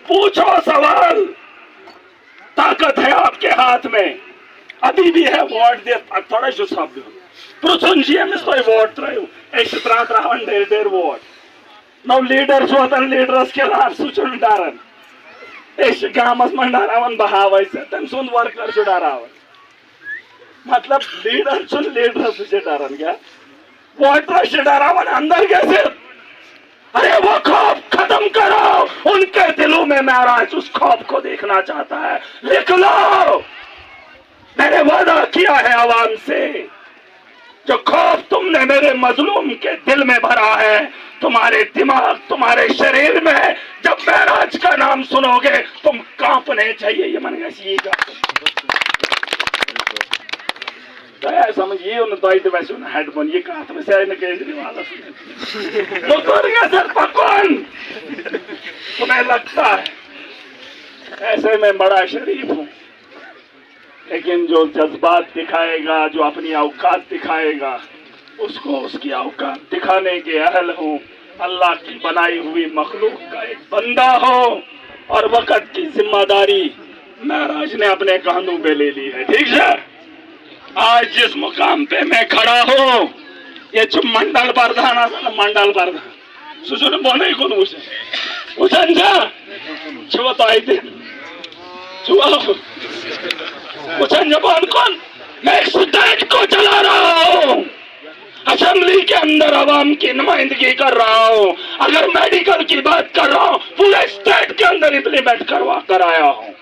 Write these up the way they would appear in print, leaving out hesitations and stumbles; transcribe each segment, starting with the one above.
पूछो सवाल, ताकत है आपके हाथ में. अभी भी है वोट दे थोड़ा जो सब पृथुन जी अमिस तो वोट त्रयू एक त्रावन डेर वोट नौ लीडर सोतन लीडरस के लार सुचुन डारन एक गामस मन डारावन बहावे से तम सुन वर्कर जो डारावन मतलब लीडर सुन लीडर से डारन क्या वोटर से डारावन अंदर कैसे. अरे वो खौफ खत्म करो, उनके दिलों में महराज उस खौफ को देखना चाहता है. लिख लो, मैंने वादा किया है आवाम से, जो खौफ तुमने मेरे मजलूम के दिल में भरा है, तुम्हारे दिमाग तुम्हारे शरीर में जब महराज का नाम सुनोगे तुम कांपने चाहिए. ये मन गसीगा समझिए उन तो वैसे हेडफोन ये कहा में से केजरीवाल सर पकौन तुम्हें लगता है ऐसे में बड़ा शरीफ हूं, लेकिन जो जज्बात दिखाएगा, जो अपनी औकात दिखाएगा, उसको उसकी औकात दिखाने के अहल हूं. अल्लाह की बनाई हुई मखलूक का एक बंदा हो और वक्त की जिम्मेदारी महराज ने अपने कांधों पे ले ली है. ठीक है, आज जिस मुकाम पे मैं खड़ा हूं ये मंडल प्रधान मंडल प्रधान सुन बोले कौन उसे छुआ तो आई थे छुआ जबान कौन. मैं स्टेट को चला रहा हूं, असेंबली के अंदर आवाम की नुमाइंदगी कर रहा हूं. अगर मेडिकल की बात कर रहा हूं पूरे स्टेट के अंदर इम्प्लीमेंट करवा कर आया हूं.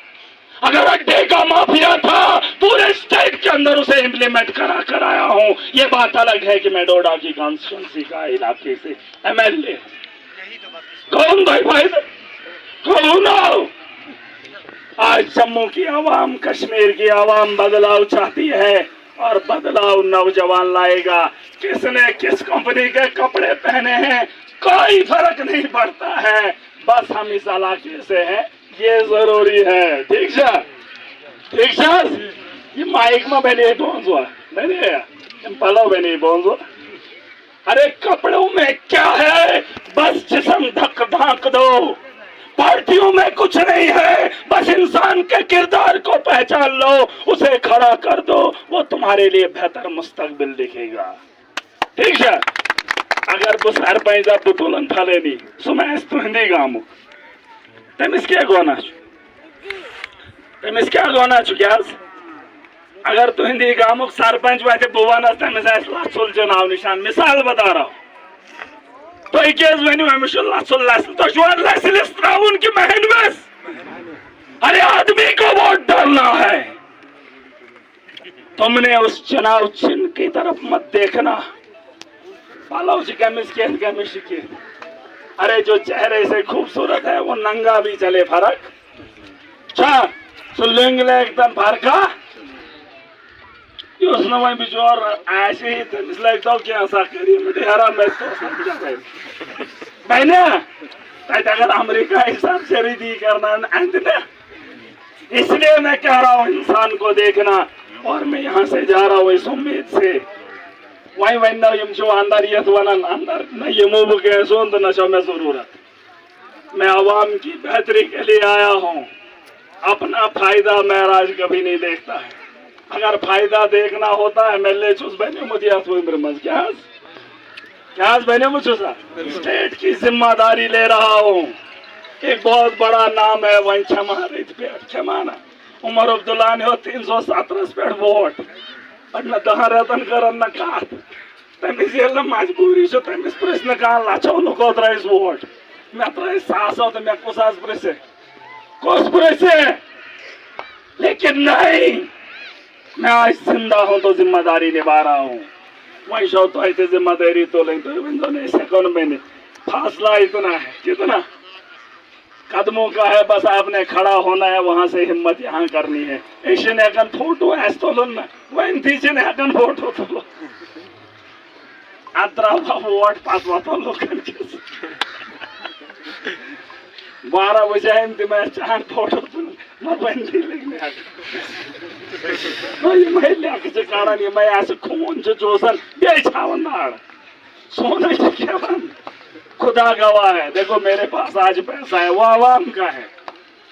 अगर अड्डे का माफिया था पूरे स्टेट के अंदर उसे इम्प्लीमेंट करा कर आया हूं. ये बात अलग है कि मैं डोडा की कॉन्स्टिट्यूंसी का इलाके से एमएलए. कौन भाई कौन हो? आज जम्मू की आवाम, कश्मीर की आवाम बदलाव चाहती है और बदलाव नौजवान लाएगा. किसने किस कंपनी के कपड़े पहने हैं कोई फर्क नहीं पड़ता है, बस हम इस इलाके से हैं ये जरूरी है. ठीक है, ठीक है. ये माइक में बने पहुंचो नहीं पलो बने पहुंचो. अरे कपड़ों में क्या है, बस जिस्म ढक ढांक दो. पार्टियों में कुछ नहीं है, बस इंसान के किरदार को पहचान लो, उसे खड़ा कर दो, वो तुम्हारे लिए बेहतर मुस्तकबिल लिखेगा. ठीक है. अगर वो सरपंच बुटुलन फलेनी सुमेश तो हिंदी गामू तमिस क्या गोना छु क्या. अगर तु हिंदी गामुक सरपंच वाते बुवाना तमिस लसुल चुनाव निशान मिसाल बता रहा हूं. तो वन लसल त्राउन की महनवस. अरे आदमी को वोट डालना है, तुमने उस चुनाव चिन्ह की तरफ मत देखना. के अरे जो चेहरे से खूबसूरत है वो नंगा भी चले फर्क सुलेंगे एकदम फरका वही बिचौर ऐसे ही तो क्या सा करी हरा मैं तो मैंने अगर अमेरिका हिसाब से रीति करना ना, इसलिए मैं कह रहा हूँ इंसान को देखना. और मैं यहाँ से जा रहा हूँ इस उम्मीद से वही वही जो अंदर ये अंदर न ये मुंह के सुन तो नशा में जरूरत. मैं आवाम की बेहतरी के लिए आया हूँ. अपना फायदा महराज कभी नहीं देखता है. अगर फायदा देखना होता है एमएलए चूस बने मुझे क्या बने मुझे स्टेट की जिम्मेदारी ले रहा हूँ. एक बहुत बड़ा नाम है वही क्षमाना उमर अब्दुल्ला ने 317 पे वोट और न दहरतन कर न कात तमिस ये मजबूरी से तमिस प्रश्न कहा लाचो नुको त्रैस वोट मैं त्रैस सास हो तो मैं कुछ प्रश्न कुछ प्रश्न. लेकिन नहीं, मैं आज जिंदा हूं तो जिम्मेदारी निभा रहा हूँ. वही शो तो ऐसे जिम्मेदारी तो लें तो सेकंड में फासला इतना है कितना कदमों का है, बस आपने खड़ा होना है, वहां से हिम्मत यहाँ करनी है. एशियन हकन फोटो ऐसा ना वही थीचन हकन फोटो तो अतरा वोट पास तो लोग 12 बजे मैं चार फोटो मैं ऐसे खून से जोसन बेचावन सोने क्या खुदा गवाह है. देखो मेरे पास आज पैसा है वो आवाम का है,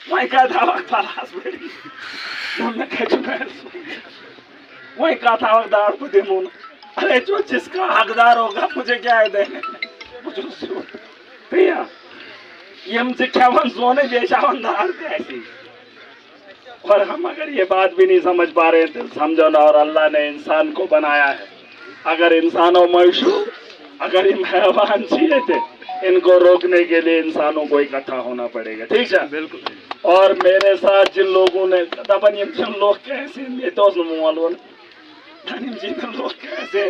وہیں کا تھا وقت پالاس بیڑی میں کہتے ہیں وہیں کا تھا وقت دار کو دیمون ارے جو جس کا حقدار ہوگا مجھے کیا ہے دینے مجھے اس سے بھیا یہ ہم سے کھیون سونے جیشاون دار کیسی اور ہم اگر یہ بات بھی نہیں سمجھ پا رہے تھے سمجھو نا اور اللہ نے انسان کو بنایا ہے اگر انسانوں معشوق اگر ان حیوان چاہیے تھے ان کو روکنے کے لیے انسانوں کو اکٹھا ہونا پڑے گا ٹھیک ہے بالکل اور میرے ساتھ جن لوگوں نے دپن یم جن لوگ کیسے یہ تو معلوم جن لوگ کیسے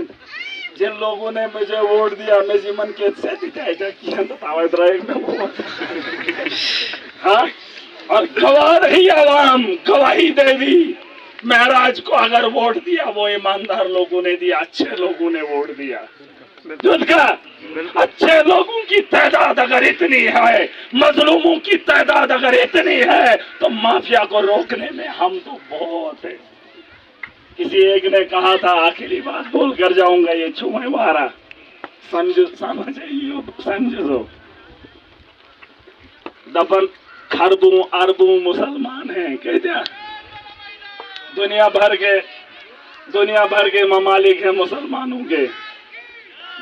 جن لوگوں نے مجھے ووٹ دیا میں من کے کیا تو تاوی درائے ہاں اور گواہ رہی عوام گواہی دے دی مہراج کو اگر ووٹ دیا وہ ایماندار لوگوں نے دیا اچھے لوگوں نے ووٹ دیا کا اچھے لوگوں کی تعداد اگر اتنی ہے مظلوموں کی تعداد اگر اتنی ہے تو مافیا کو روکنے میں ہم تو بہت ہیں کسی ایک نے کہا تھا آخری بات بول کر جاؤں گا یہ چھوئے مارا سمجھو دفن خربوں اربوں مسلمان ہیں کہتے ہیں دنیا بھر کے ممالک ہیں مسلمانوں کے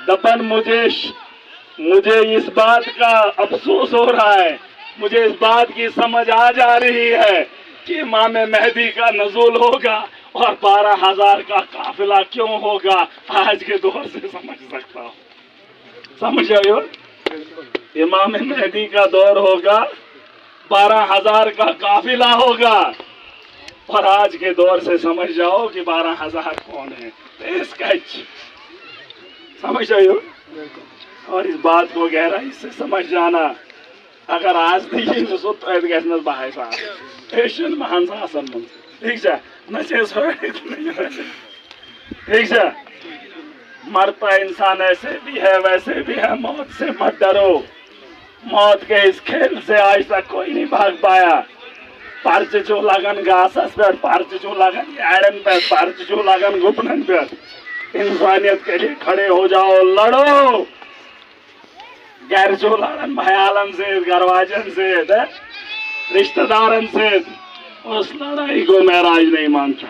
دفن مجھے اس بات کا افسوس ہو رہا ہے مجھے اس بات کی سمجھ آ جا رہی ہے کہ امام مہدی کا نزول ہوگا اور 12,000 کا قافلہ کیوں ہوگا آج کے دور سے سمجھ سکتا ہوں سمجھ رہے ہو امام مہدی کا دور ہوگا 12,000 کا قافلہ ہوگا اور آج کے دور سے سمجھ جاؤ کہ 12,000 کون ہے اسکیچ سمجھ رہے ہو اور اس بات کو گہرائی سے سمجھ جانا اگر آج نہیں تو بہائے صاحب ایشین مہان ساسن من ٹھیک ہے ٹھیک ہے مرتا انسان ایسے بھی ہے ویسے بھی ہے موت سے مت ڈرو موت کے اس کھیل سے آج تک کوئی نہیں بھاگ پایا پرچ جو لگن گاسس پہ پرچ جو لگن ایڑن پہ پرچ جو لگن گپنن پہ انسانیت کے لیے کھڑے ہو جاؤ لڑو گھر جو لڑن بھیالن سے گرواجن سے رشتہ دارن سے اس لڑائی کو معراج نہیں مانتا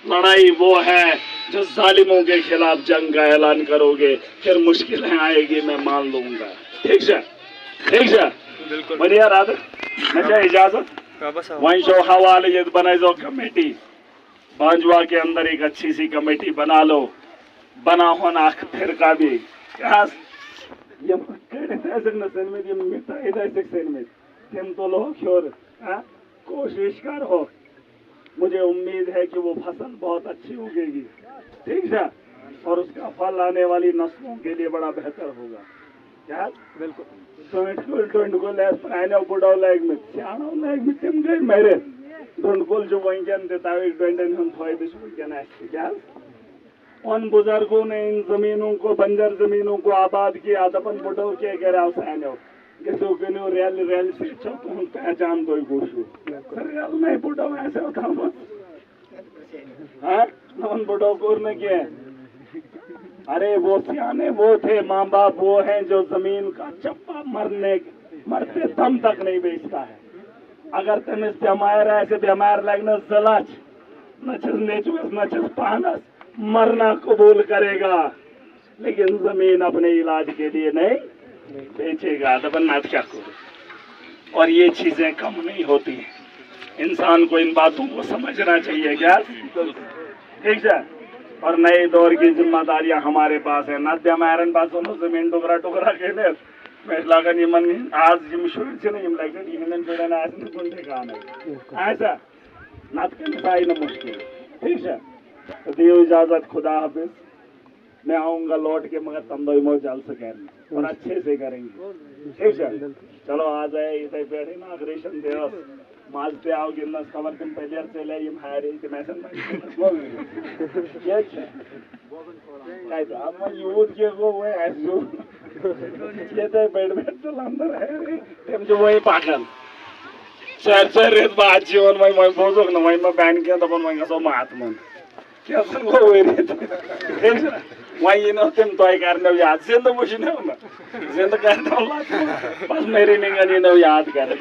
لڑائی وہ ہے جو ظالموں کے خلاف جنگ کا اعلان کرو گے پھر مشکلیں آئے گی میں مان لوں گا ٹھیک ہے بڑھیا رادر مجھے اجازت وہیں جو حوالے یہ بنائی دو کمیٹی بانجوا کے اندر ایک اچھی سی کمیٹی بنا لو بنا ہونا پھر کا بھی کوشش کر ہو مجھے امید ہے کہ وہ فصل بہت اچھی اگے گی ٹھیک ہے اور اس کا پھل آنے والی نسلوں کے لیے بڑا بہتر ہوگا کیا بالکل بڑھو لیگ میں سیاحوں لیگ میں تم گئی میرے ڈونڈکول جو ونکن ڈنڈن ہند فائدہ ونکن کیا ان بزرگوں نے ان زمینوں کو بنجر زمینوں کو آباد کیا دپن بڑھو کے گراو سانو گسو کنو ریل سے تہن پہچان تو گوشو ریل نہیں بڑھو ایسے اٹھا ہاں ان بڑھو کور نے کیا ارے وہ سیانے وہ تھے ماں باپ وہ ہیں جو زمین کا چپا مرتے دم تک نہیں بیچتا ہے اگر تمس بیمار ایسے بیمار لگنا زلچ نچس نیچوس نچس پانس مرنا قبول کرے گا لیکن زمین اپنے علاج کے لیے نہیں بیچے گا دبن نات کیا کرو اور یہ چیزیں کم نہیں ہوتی ہیں انسان کو ان باتوں کو سمجھنا چاہیے کیا ٹھیک ہے اور نئے دور کی ذمہ داریاں ہمارے پاس ہیں نہ بیمارن پاس زمین ٹکرا ٹکرا کے دے میں لگن یمن آج یم شُرۍ چھِ نہٕ یم لگن یہندن شُرٮ۪ن آسہِ نہٕ کُنہِ ٹھِکانٕے آسا نتہٕ کٔمِس آیہِ نہٕ مُشکل ٹھیک ہے تو دیو اجازت خدا حافظ میں آؤں گا لوٹ کے مگر تم دو مو جلسہ کرنے اور اچھے سے کریں گے ٹھیک ہے چلو آ جائے اتھے پہ اناگریشن دے ماز پہ آؤ گندس خبر تم پلیئر چلے یم ہارے تم یوت کی گو وہ ایسو یہ بیڈمنٹن اندر ہے تم جو وہی پاکن چار ریت بعد جیون وی بوزوک نا وی بین کی دپن وی گھو مہاتمن کیا سن گو وی نو تم تہ کرنو یاد زندہ وچھنو نا زندہ کرنو بس میری نگن یہ یاد کر